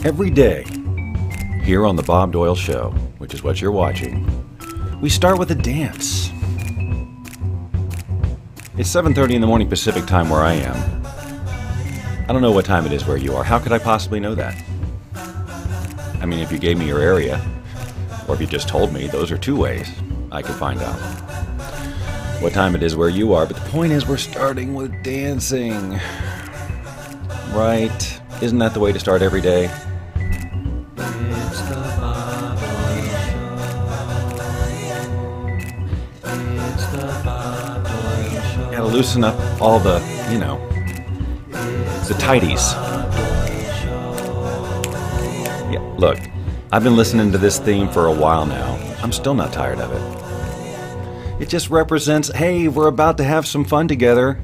Every day, here on the Bob Doyle Show, which is what you're watching, we start with a dance. It's 7:30 in the morning Pacific time where I am. I don't know what time it is where you are. How could I possibly know that? I mean, if you gave me your area, or if you just told me, those are two ways I could find out what time it is where you are. But the point is, we're starting with dancing. Right? Isn't that the way to start every day? It's the Bob Doyle Show. It's the Bob Doyle Show. Gotta loosen up all the, the tighties. Yeah, look, I've been listening to this theme for a while now. I'm still not tired of it. It just represents, hey, we're about to have some fun together.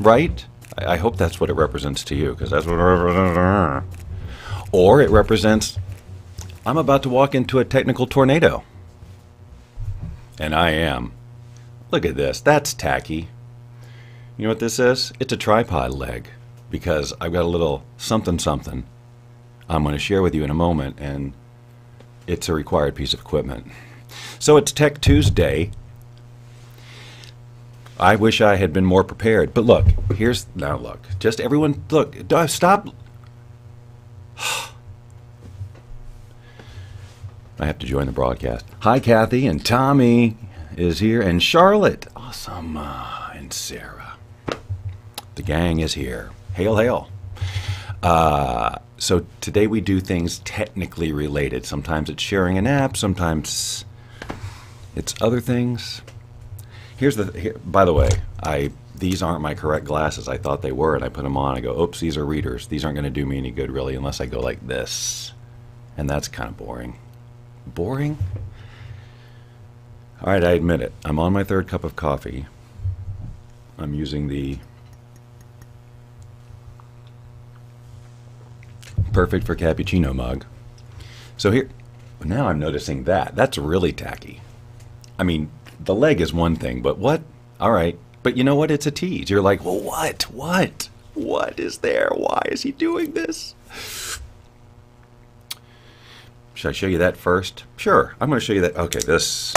Right? I hope that's what it represents to you, because that's what it represents. Or it represents, I'm about to walk into a technical tornado. And I am. Look at this. That's tacky. You know what this is? It's a tripod leg, because I've got a little something something I'm going to share with you in a moment, and it's a required piece of equipment. So it's Tech Tuesday. I wish I had been more prepared. But look, look. Just everyone, look, stop. I have to join the broadcast. Hi, Kathy, and Tommy is here, and Charlotte. Awesome. And Sarah. The gang is here. Hail, hail. So today we do things technically related. Sometimes it's sharing an app. Sometimes it's other things. By the way, these aren't my correct glasses. I thought they were, and I put them on. I go, oops, these are readers. These aren't going to do me any good, really, unless I go like this. And that's kind of boring. Boring? All right, I admit it. I'm on my third cup of coffee. I'm using the perfect for cappuccino mug. So here, now I'm noticing that. That's really tacky. I mean, the leg is one thing, but what? All right. But you know what? It's a tease. You're like, well, what? What? What is there? Why is he doing this? Should I show you that first? Sure. I'm going to show you that. Okay, this.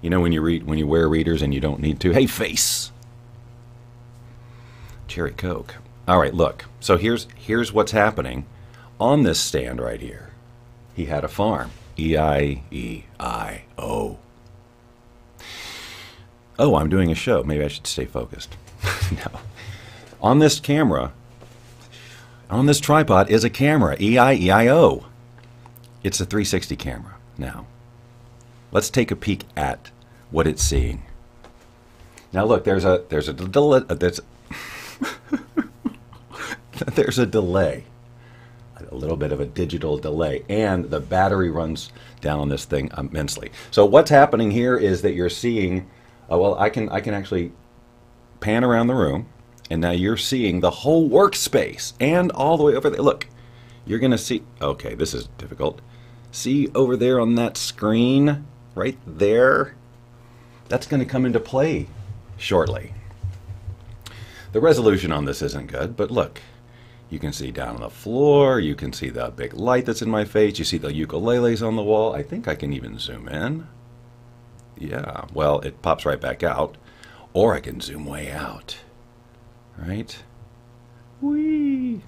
You know when you wear readers and you don't need to? Hey, face. Cherry Coke. All right, look. So here's what's happening on this stand right here. He had a farm. E-I-E-I-O. Oh, I'm doing a show. Maybe I should stay focused. No. On this camera, on this tripod is a camera. E-I-E-I-O. It's a 360 camera. Now, let's take a peek at what it's seeing. Now, look, there's a delay. There's a delay. A little bit of a digital delay, and the battery runs down on this thing immensely. So what's happening here is that you're seeing. Well, I can actually pan around the room, and now you're seeing the whole workspace and all the way over there. Look, you're going to see. Okay, this is difficult. See over there on that screen, right there? That's going to come into play shortly. The resolution on this isn't good, but look. You can see down on the floor. You can see the big light that's in my face. You see the ukuleles on the wall. I think I can even zoom in. Yeah, well, it pops right back out. Or I can zoom way out. Right? Whee!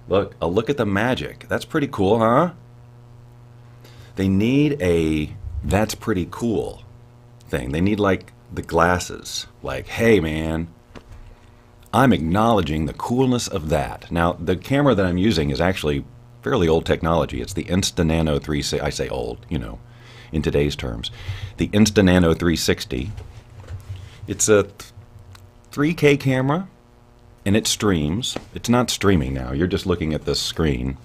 Look, a look at the magic. That's pretty cool, huh? They need a that's pretty cool thing. They need, like, the glasses. Like, hey, man, I'm acknowledging the coolness of that. Now, the camera that I'm using is actually fairly old technology. It's the Nano 360. I say old, in today's terms. The Nano 360. It's a 3K camera, and it streams. It's not streaming now. You're just looking at this screen.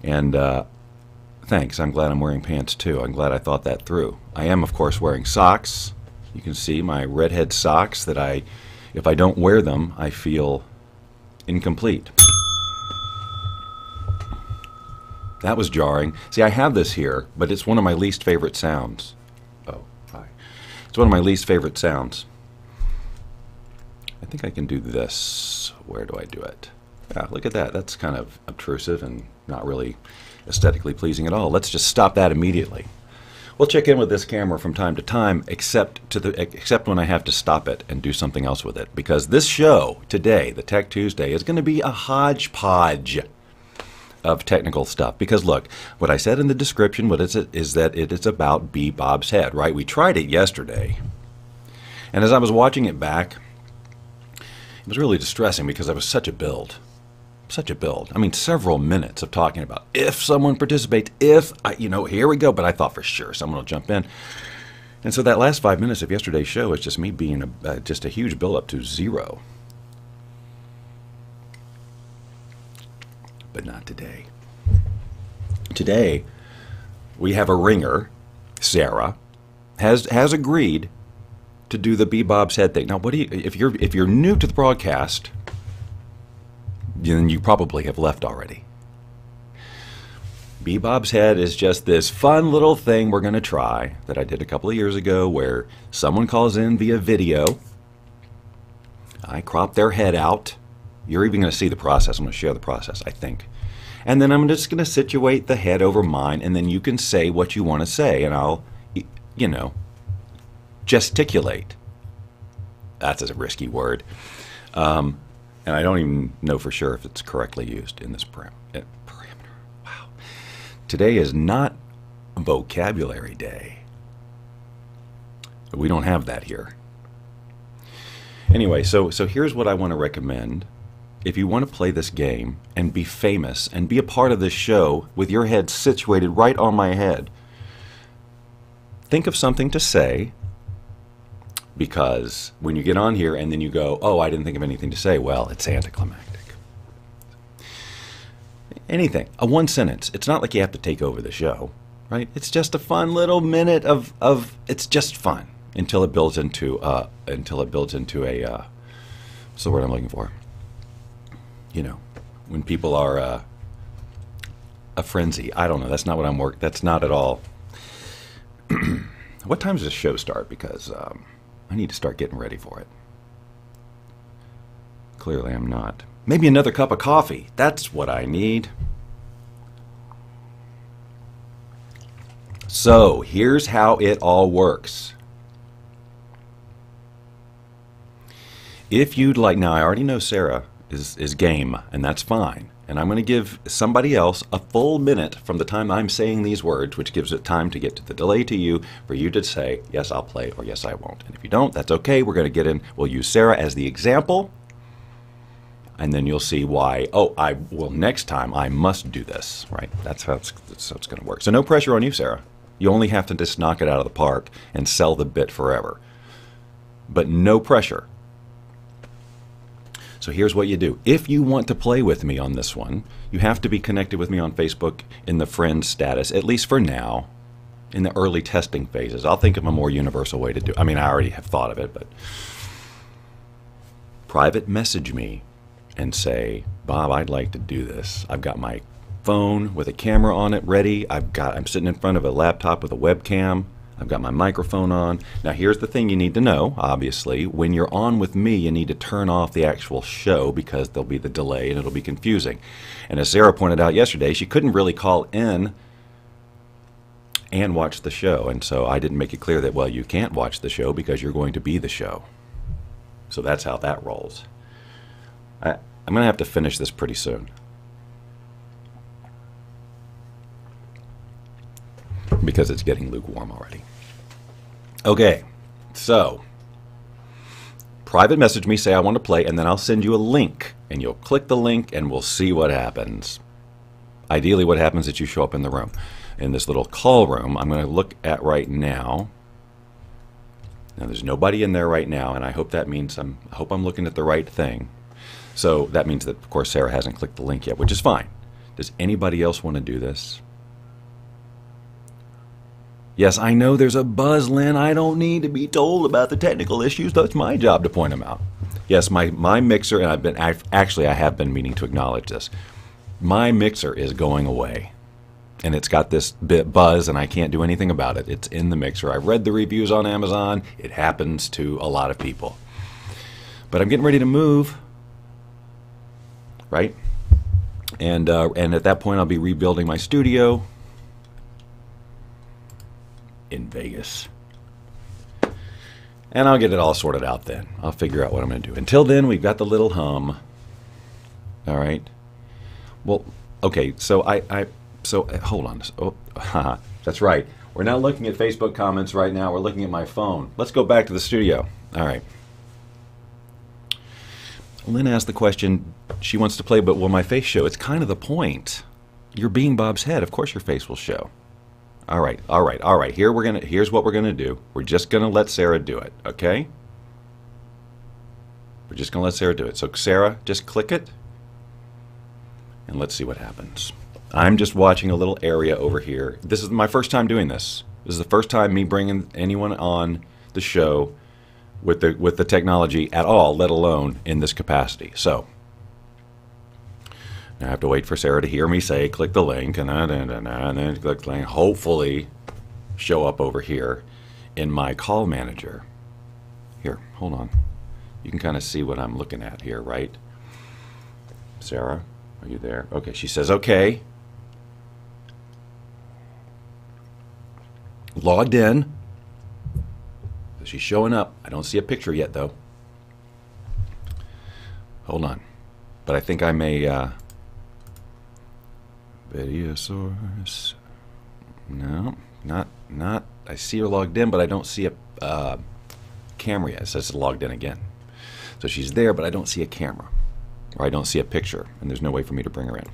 And thanks. I'm glad I'm wearing pants, too. I'm glad I thought that through. I am, of course, wearing socks. You can see my redhead socks that if I don't wear them, I feel incomplete. That was jarring. See, I have this here, but it's one of my least favorite sounds. Oh, hi. It's one of my least favorite sounds. I think I can do this. Where do I do it? Yeah, look at that. That's kind of obtrusive and not really aesthetically pleasing at all. Let's just stop that immediately. We'll check in with this camera from time to time, except when I have to stop it and do something else with it. Because this show today, the Tech Tuesday, is going to be a hodgepodge of technical stuff. Because look, what I said in the description, what is it? Is that it is about Bob's head, right? We tried it yesterday, and as I was watching it back, it was really distressing because it was such a build. Such a build. I mean, several minutes of talking about if someone participates, here we go. But I thought for sure someone will jump in. And so that last 5 minutes of yesterday's show is just me being just a huge build up to zero. But not today. Today, we have a ringer. Sarah has agreed to do the Bob's head thing. Now, what do you? If you're new to the broadcast, then you probably have left already. Bob's head is just this fun little thing we're going to try that I did a couple of years ago where someone calls in via video. I crop their head out. You're even going to see the process. I'm going to share the process, I think. And then I'm just going to situate the head over mine, and then you can say what you want to say, and I'll, gesticulate. That's a risky word. And I don't even know for sure if it's correctly used in this parameter. Wow. Today is not vocabulary day. We don't have that here. Anyway, so here's what I want to recommend. If you want to play this game and be famous and be a part of this show with your head situated right on my head, think of something to say. Because when you get on here and then you go, oh, I didn't think of anything to say, well, it's anticlimactic. Anything, a one sentence. It's not like you have to take over the show, right? It's just a fun little minute of it's just fun until it builds into a what's the word I'm looking for? When people are a frenzy. I don't know. That's not what that's not at all. What time does this show start? Because I need to start getting ready for it. Clearly I'm not. Maybe another cup of coffee. That's what I need. So, here's how it all works. If you'd like, now I already know Sarah is game, and that's fine. And I'm going to give somebody else a full minute from the time I'm saying these words, which gives it time to get to the delay to you, for you to say, yes, I'll play, or yes, I won't. And if you don't, that's okay. We're going to get in. We'll use Sarah as the example, and then you'll see why, next time I must do this, right? That's how it's going to work. So no pressure on you, Sarah. You only have to just knock it out of the park and sell the bit forever. But no pressure. So here's what you do. If you want to play with me on this one, you have to be connected with me on Facebook in the friend status, at least for now, in the early testing phases. I'll think of a more universal way to do it. I mean, I already have thought of it, but private message me and say, Bob, I'd like to do this. I've got my phone with a camera on it ready. I'm sitting in front of a laptop with a webcam. I've got my microphone on. Now here's the thing you need to know, obviously. When you're on with me, you need to turn off the actual show because there'll be the delay and it'll be confusing. And as Sarah pointed out yesterday, she couldn't really call in and watch the show. And so I didn't make it clear that, well, you can't watch the show because you're going to be the show. So that's how that rolls. I'm going to have to finish this pretty soon. Because it's getting lukewarm already. Okay, so private message me, say I want to play, and then I'll send you a link, and you'll click the link, and we'll see what happens. Ideally, what happens is you show up in the room, in this little call room. I'm going to look at right now. Now, there's nobody in there right now, and I hope that means I hope I'm looking at the right thing. So that means that, of course, Sarah hasn't clicked the link yet, which is fine. Does anybody else want to do this? Yes, I know there's a buzz, Lynn. I don't need to be told about the technical issues. That's my job to point them out. Yes, my mixer, and I have been meaning to acknowledge this. My mixer is going away. And it's got this bit buzz, and I can't do anything about it. It's in the mixer. I've read the reviews on Amazon. It happens to a lot of people. But I'm getting ready to move. right? And at that point, I'll be rebuilding my studio in Vegas. And I'll get it all sorted out then. I'll figure out what I'm going to do. Until then, we've got the little hum. All right. Well, okay. So so hold on. Oh, that's right. We're not looking at Facebook comments right now. We're looking at my phone. Let's go back to the studio. All right. Lynn asked the question. She wants to play, but will my face show? It's kind of the point. You're being Bob's head. Of course, your face will show. All right, all right, all right. Here's what we're gonna do. We're just gonna let Sarah do it, okay? We're just gonna let Sarah do it. So Sarah, just click it, and let's see what happens. I'm just watching a little area over here. This is my first time doing this. This is the first time me bringing anyone on the show with the technology at all, let alone in this capacity. So I have to wait for Sarah to hear me say, click the link, and then click the link. Hopefully show up over here in my call manager. Here, hold on. You can kind of see what I'm looking at here, right? Sarah, are you there? Okay, she says, okay. Logged in. She's showing up. I don't see a picture yet, though. Hold on. But I think I may... Video source. No, not. I see her logged in, but I don't see a camera yet. It says it's logged in again. So she's there, but I don't see a camera, or I don't see a picture, and there's no way for me to bring her in.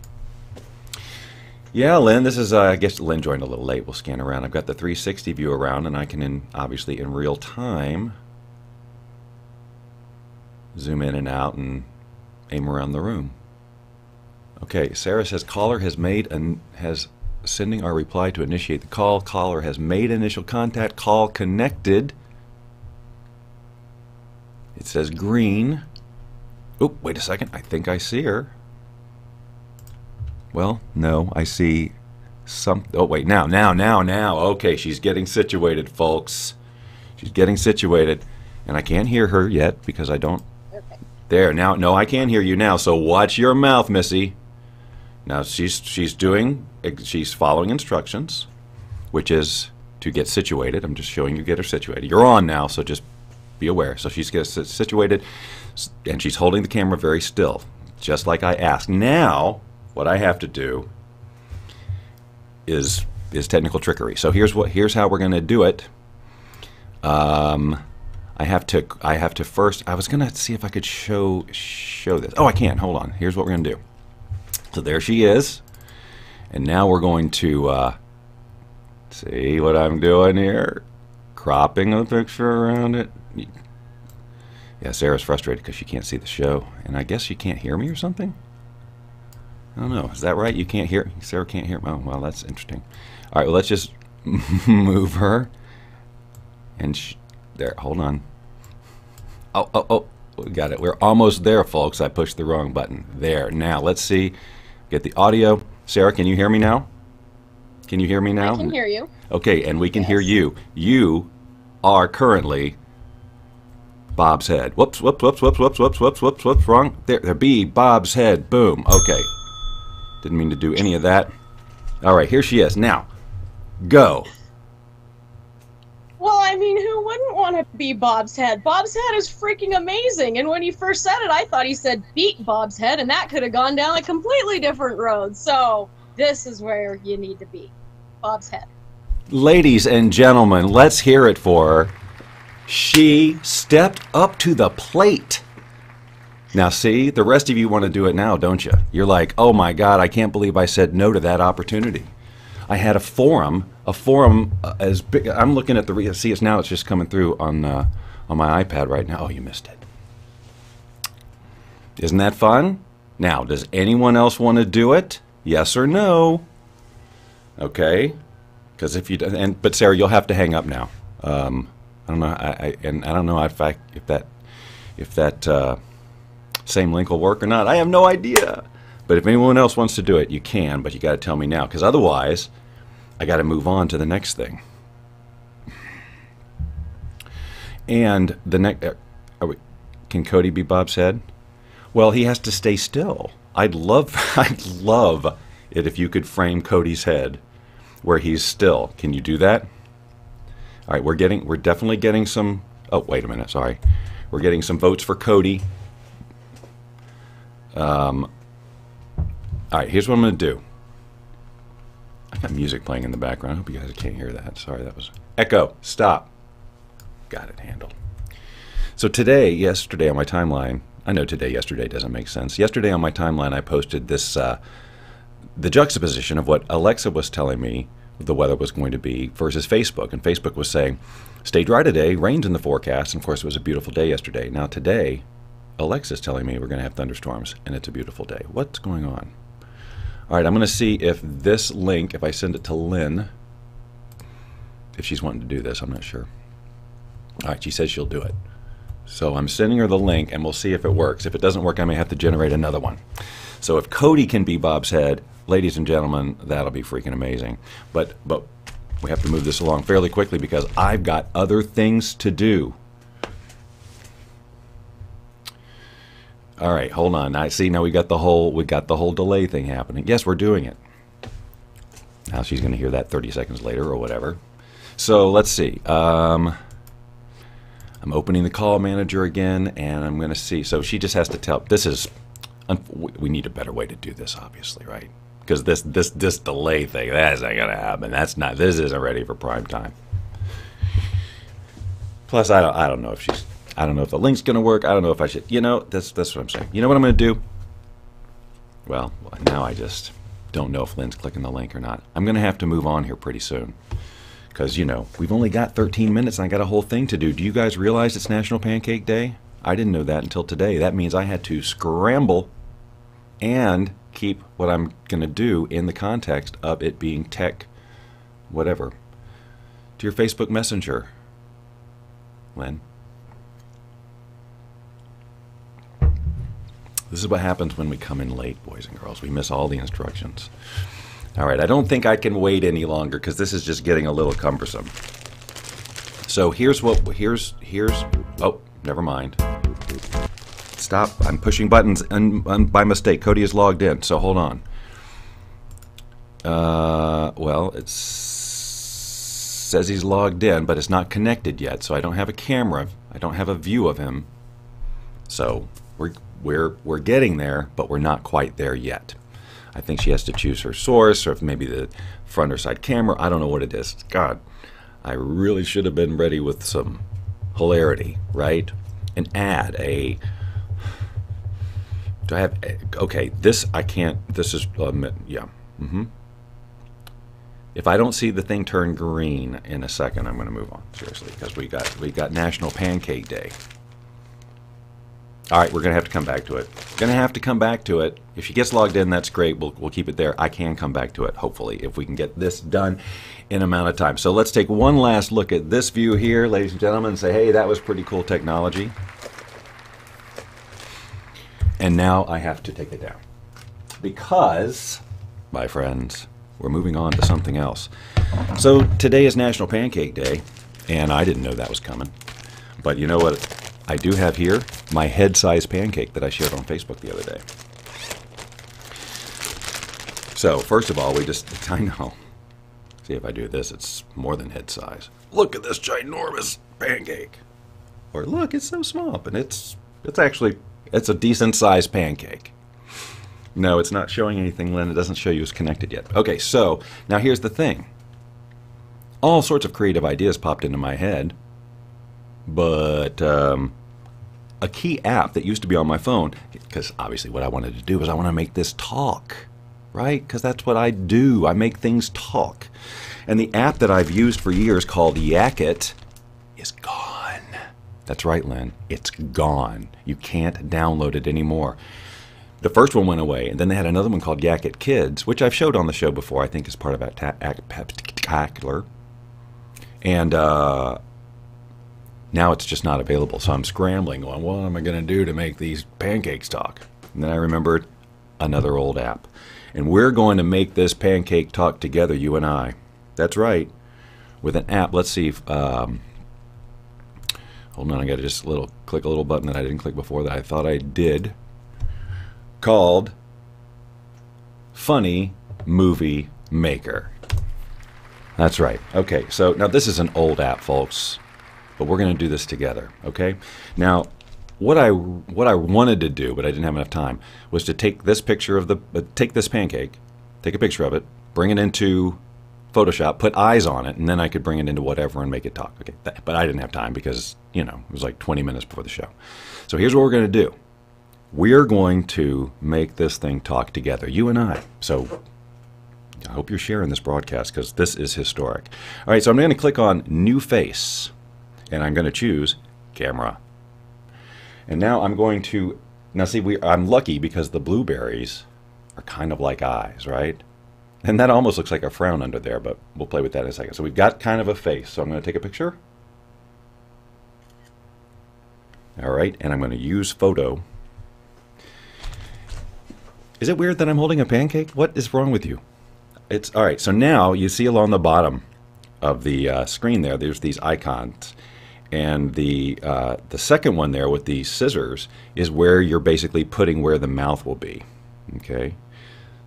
Yeah, Lynn, this is. I guess Lynn joined a little late. We'll scan around. I've got the 360 view around, and I can obviously in real time zoom in and out and aim around the room. Okay, Sarah says caller has sending our reply to initiate the call. Caller has made initial contact. Call connected. It says green. Oh, wait a second. I think I see her. Well, no, I see some. Oh, wait, now. Okay, she's getting situated, folks. She's getting situated, and I can't hear her yet because I don't. Okay. There, now, no, I can't hear you now. So watch your mouth, Missy. Now she's following instructions, which is to get situated. I'm just showing you get her situated. You're on now, so just be aware. So she's gets situated, and she's holding the camera very still, just like I asked. Now, what I have to do is technical trickery. So here's how we're going to do it. I have to first. I was going to see if I could show this. Oh, I can. Hold on. Here's what we're going to do. So there she is, and now we're going to see what I'm doing here, cropping the picture around it. Yeah, Sarah's frustrated because she can't see the show, and I guess she can't hear me or something. I don't know. Is that right? You can't hear? Sarah can't hear? Oh, well, that's interesting. All right, well, let's just move her, and there. Hold on. Oh, we got it. We're almost there, folks. I pushed the wrong button. There. Now let's see. Get the audio. Sarah, can you hear me now? Can you hear me now? I can hear you. Okay, and we can hear you. You are currently Bob's head. Whoops, wrong. There be Bob's head. Boom. Okay. Didn't mean to do any of that. All right, here she is. Now, go. Well, I mean, who wouldn't want to be Bob's head? Bob's head is freaking amazing, and when he first said it, I thought he said beat Bob's head, and that could have gone down a completely different road. So this is where you need to be. Bob's head. Ladies and gentlemen, let's hear it for her. She stepped up to the plate. Now, see, the rest of you want to do it now, don't you? You're like, oh my God, I can't believe I said no to that opportunity. I had a forum as big. I'm looking at the see. It's now. It's just coming through on my iPad right now. Oh, you missed it. Isn't that fun? Now, does anyone else want to do it? Yes or no? Okay. Because if you but Sarah, you'll have to hang up now. I don't know. I don't know if that same link will work or not. I have no idea. But if anyone else wants to do it, you can, but you got to tell me now, because otherwise, I got to move on to the next thing. And the next, can Cody be Bob's head? Well, he has to stay still. I'd love I'd love it if you could frame Cody's head where he's still. Can you do that? All right, we're definitely getting some. Oh, wait a minute, sorry. We're getting some votes for Cody. All right, here's what I'm going to do. I got music playing in the background. I hope you guys can't hear that. Sorry, that was echo. Stop. Got it handled. So yesterday on my timeline, I know yesterday doesn't make sense. Yesterday on my timeline, I posted this, the juxtaposition of what Alexa was telling me the weather was going to be versus Facebook. And Facebook was saying, stay dry today, rain's in the forecast. And of course, it was a beautiful day yesterday. Now today, Alexa's telling me we're going to have thunderstorms, and it's a beautiful day. What's going on? All right, I'm going to see if this link, if I send it to Lynn, if she's wanting to do this, I'm not sure. All right, she says she'll do it. So I'm sending her the link, and we'll see if it works. If it doesn't work, I may have to generate another one. So if Cody can be Bob's head, ladies and gentlemen, that'll be freaking amazing. But we have to move this along fairly quickly because I've got other things to do. All right, hold on. I see now we got the whole delay thing happening. Yes, we're doing it. Now she's going to hear that 30 seconds later or whatever. So let's see. I'm opening the call manager again, and I'm going to see. So she just has to tell. We need a better way to do this, obviously, right? Because this delay thing, that's not going to happen. This isn't ready for prime time. Plus, I don't know if the link's going to work. I don't know if I should. That's what I'm saying. You know what I'm going to do? Well, now I just don't know if Lynn's clicking the link or not. I'm going to have to move on here pretty soon. Because, we've only got 13 minutes and I got a whole thing to do. Do you guys realize it's National Pancake Day? I didn't know that until today. That means I had to scramble and keep what I'm going to do in the context of it being tech, whatever. To your Facebook Messenger, Lynn. This is what happens when we come in late, boys and girls. We miss all the instructions. All right, I don't think I can wait any longer because this is just getting a little cumbersome. So here's, oh, never mind. Stop, I'm pushing buttons and by mistake. Cody is logged in, so hold on. Well, it says he's logged in, but it's not connected yet, so I don't have a camera. I don't have a view of him. So we're getting there, but we're not quite there yet. I think she has to choose her source, or if maybe the front or side camera. I don't know what it is. God, I really should have been ready with some hilarity, right? And add a... Do I have... Okay, this I can't... This is... yeah. If I don't see the thing turn green in a second, I'm going to move on, seriously, because we got National Pancake Day. All right, we're going to have to come back to it. Going to have to come back to it. If she gets logged in, that's great. We'll keep it there. I can come back to it, hopefully, if we can get this done in amount of time. So let's take one last look at this view here, ladies and gentlemen, and say, hey, that was pretty cool technology. And now I have to take it down. Because, my friends, we're moving on to something else. So today is National Pancake Day, and I didn't know that was coming. But you know what? I do have here my head-sized pancake that I shared on Facebook the other day. So, first of all, I know. See, if I do this, it's more than head size. Look at this ginormous pancake. Or look, it's so small, but it's a decent-sized pancake. No, it's not showing anything, Lynn. It doesn't show you it's connected yet. Okay, so, now here's the thing. All sorts of creative ideas popped into my head. But a key app that used to be on my phone, because obviously what I wanted to do was I want to make this talk, right? Because that's what I do. I make things talk. And the app that I've used for years called Yakit is gone. That's right, Lynn. It's gone. You can't download it anymore. The first one went away, and then they had another one called Yakit Kids, which I've showed on the show before. I think is part of that Spectacular. And now it's just not available, so I'm scrambling, going, what am I going to do to make these pancakes talk? And then I remembered another old app. And we're going to make this pancake talk together, you and I. That's right, with an app. Let's see if, hold on, I got to just click a little button that I didn't click before that I thought I did, called funny movie maker. That's right. Okay, so now this is an old app, folks, but we're going to do this together, okay? Now, what I wanted to do, but I didn't have enough time, was to take this picture of take this pancake, take a picture of it, bring it into Photoshop, put eyes on it, and then I could bring it into whatever and make it talk. Okay, but I didn't have time because, you know, it was like 20 minutes before the show. So here's what we're going to do. We're going to make this thing talk together, you and I. So I hope you're sharing this broadcast because this is historic. All right, so I'm going to click on New Face, and I'm going to choose Camera. And now I'm going to, now see, I'm lucky because the blueberries are kind of like eyes, right? And that almost looks like a frown under there, but we'll play with that in a second. So we've got kind of a face. So I'm going to take a picture. All right, and I'm going to use photo. Is it weird that I'm holding a pancake? What is wrong with you? It's all right. So now you see along the bottom of the screen there's these icons. And the second one there with the scissors is where you're basically putting where the mouth will be. Okay,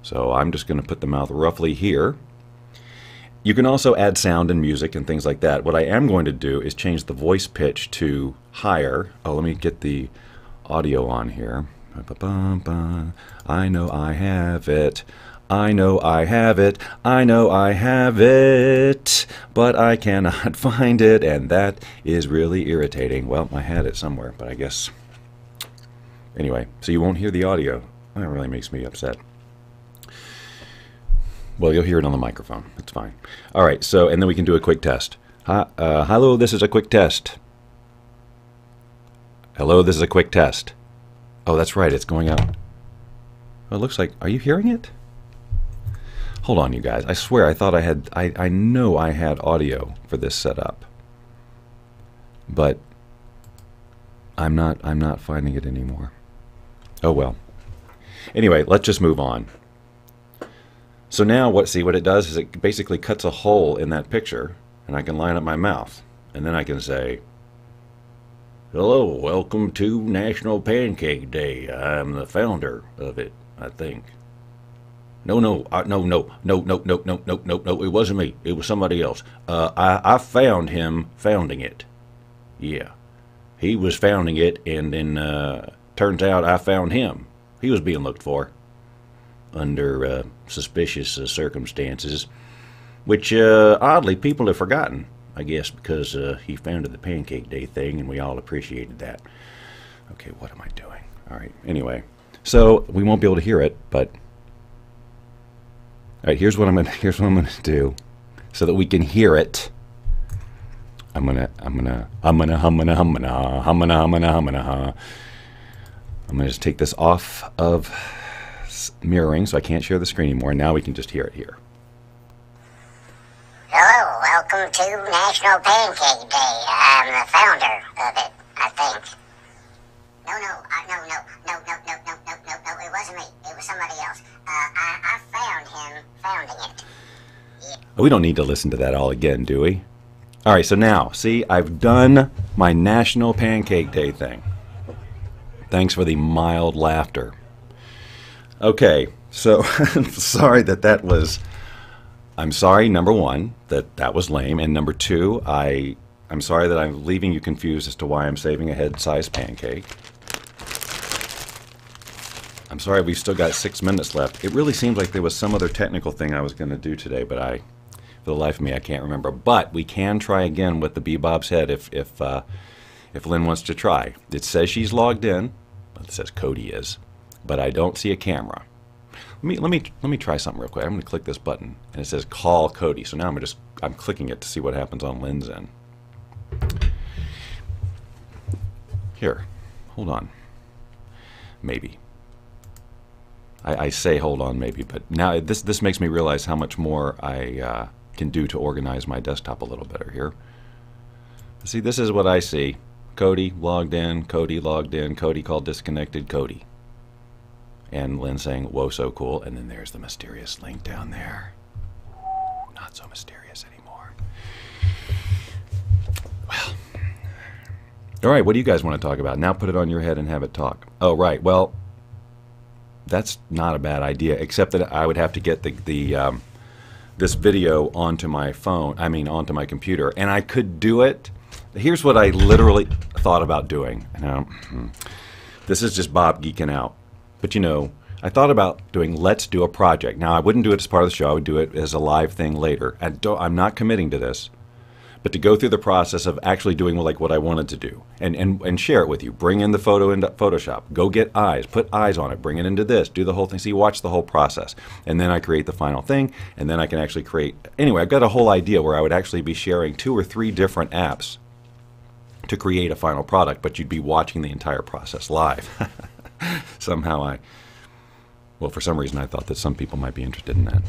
so I'm just going to put the mouth roughly here. You can also add sound and music and things like that. What I am going to do is change the voice pitch to higher. Oh, let me get the audio on here. I know I have it. I know I have it, I know I have it, but I cannot find it, and that is really irritating. Well, I had it somewhere, but I guess... Anyway, so you won't hear the audio. That really makes me upset. Well, you'll hear it on the microphone. It's fine. All right, so, and then we can do a quick test. Hello, this is a quick test. Hello, this is a quick test. Oh, that's right, it's going out. Oh, it looks like... Are you hearing it? Hold on, you guys. I swear I thought I had... I know I had audio for this setup. But I'm not finding it anymore. Oh well. Anyway, let's just move on. So now see what it does is it basically cuts a hole in that picture, and I can line up my mouth. And then I can say, hello, welcome to National Pancake Day. I'm the founder of it, I think. No, it wasn't me. It was somebody else. I found him founding it. Yeah. He was founding it, and then turns out I found him. He was being looked for under suspicious circumstances, which oddly people have forgotten, I guess, because he founded the Pancake Day thing, and we all appreciated that. Okay, what am I doing? All right, anyway. So we won't be able to hear it, but... All right, here's what I'm gonna do, so that we can hear it. I'm gonna just take this off of mirroring, so I can't share the screen anymore. Now we can just hear it here. Hello, welcome to National Pancake Day. I'm the founder of it, I think. No, it wasn't me. It was somebody else. I found him founding it. Yeah. We don't need to listen to that all again, do we? All right, so now, see, I've done my National Pancake Day thing. Thanks for the mild laughter. Okay, so I'm sorry that was... I'm sorry, number one, that was lame, and number two, I'm sorry that I'm leaving you confused as to why I'm saving a head-sized pancake. I'm sorry we've still got 6 minutes left. It really seems like there was some other technical thing I was going to do today, but for the life of me, I can't remember. But we can try again with the Bebop's head if Lynn wants to try. It says she's logged in. It says Cody is, but I don't see a camera. Let me try something real quick. I'm going to click this button, and it says Call Cody. So now I'm clicking it to see what happens on Lynn's end. Here, hold on. Maybe. I say hold on maybe, but now this makes me realize how much more I can do to organize my desktop a little better here. See, this is what I see. Cody logged in, Cody logged in, Cody called disconnected, Cody. And Lynn saying, whoa, so cool. And then there's the mysterious link down there. Not so mysterious anymore. Well. All right, what do you guys want to talk about? Now put it on your head and have it talk. Oh, right. Well, That's not a bad idea, except that I would have to get this video onto my phone, onto my computer, and I could do it. Here's what I literally thought about doing. Now, this is just Bob geeking out. But you know, I thought about doing let's do a project. Now, I wouldn't do it as part of the show. I would do it as a live thing later. I'm not committing to this, but to go through the process of actually doing like what I wanted to do and share it with you. Bring in the photo into Photoshop. Go get eyes. Put eyes on it. Bring it into this. Do the whole thing. So you watch the whole process. And then I create the final thing, and then I can actually create... Anyway, I've got a whole idea where I would actually be sharing 2 or 3 different apps to create a final product, but you'd be watching the entire process live. Somehow well, for some reason I thought that some people might be interested in that.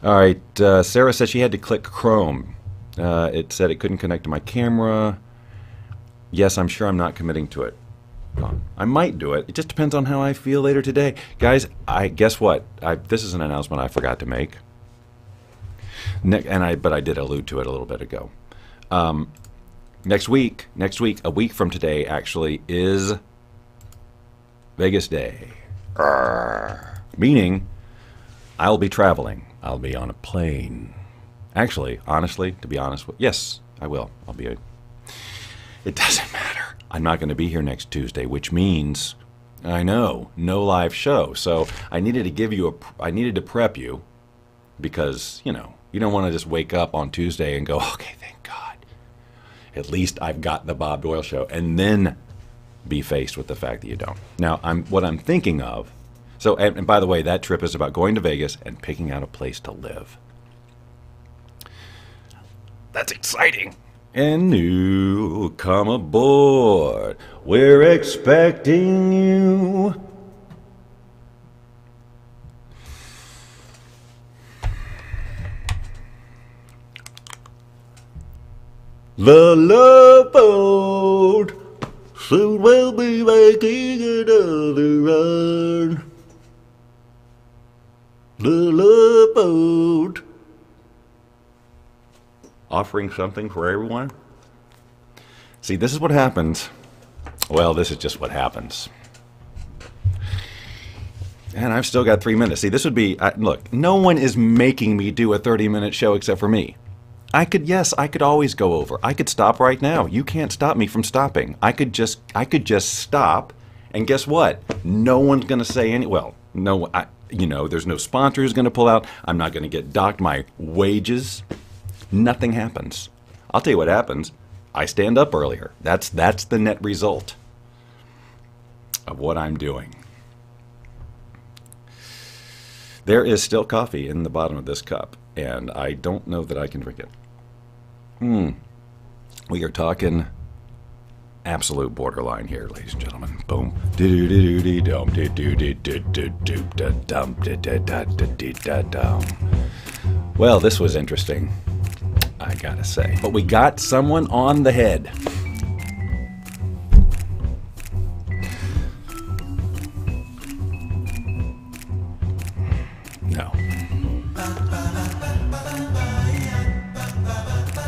All right, Sarah said she had to click Chrome. It said it couldn't connect to my camera. Yes, I'm sure I'm not committing to it. I might do it. It just depends on how I feel later today. Guys, guess what? This is an announcement I forgot to make. But I did allude to it a little bit ago. Next week, a week from today, actually, is Vegas Day. Meaning, I'll be traveling. I'll be on a plane. Actually, honestly, to be honest, yes, I will. It doesn't matter. I'm not going to be here next Tuesday, which means, I know, no live show. So I needed to give you I needed to prep you, because, you know, you don't want to just wake up on Tuesday and go, okay, thank God. At least I've got the Bob Doyle Show, and then be faced with the fact that you don't. Now, what I'm thinking of, so, and by the way, that trip is about going to Vegas and picking out a place to live. That's exciting. And you come aboard. We're expecting you. The Love Boat soon will be making another run. The Love Boat. Offering something for everyone. See, this is what happens. Well, this is just what happens. And I've still got 3 minutes. See, this would be... look, no one is making me do a 30-minute show except for me. I could always go over. I could stop right now. You can't stop me from stopping. I could just stop, and guess what? No one's going to say any... Well, no, there's no sponsor who's going to pull out. I'm not going to get docked my wages. Nothing happens. I'll tell you what happens. I stand up earlier. That's the net result of what I'm doing. There is still coffee in the bottom of this cup, and I don't know that I can drink it. We are talking absolute borderline here, ladies and gentlemen. Boom. Well, this was interesting, I gotta say. But we got someone on the head. No.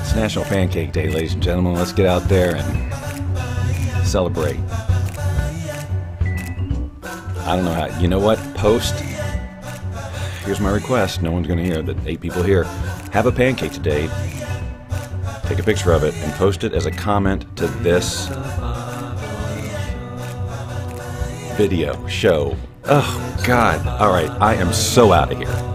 It's National Pancake Day, ladies and gentlemen. Let's get out there and celebrate. I don't know how. You know what? Post. Here's my request. No one's going to hear that 8 people here. Have a pancake today. Take a picture of it and post it as a comment to this video show. Oh, God. All right. I am so out of here.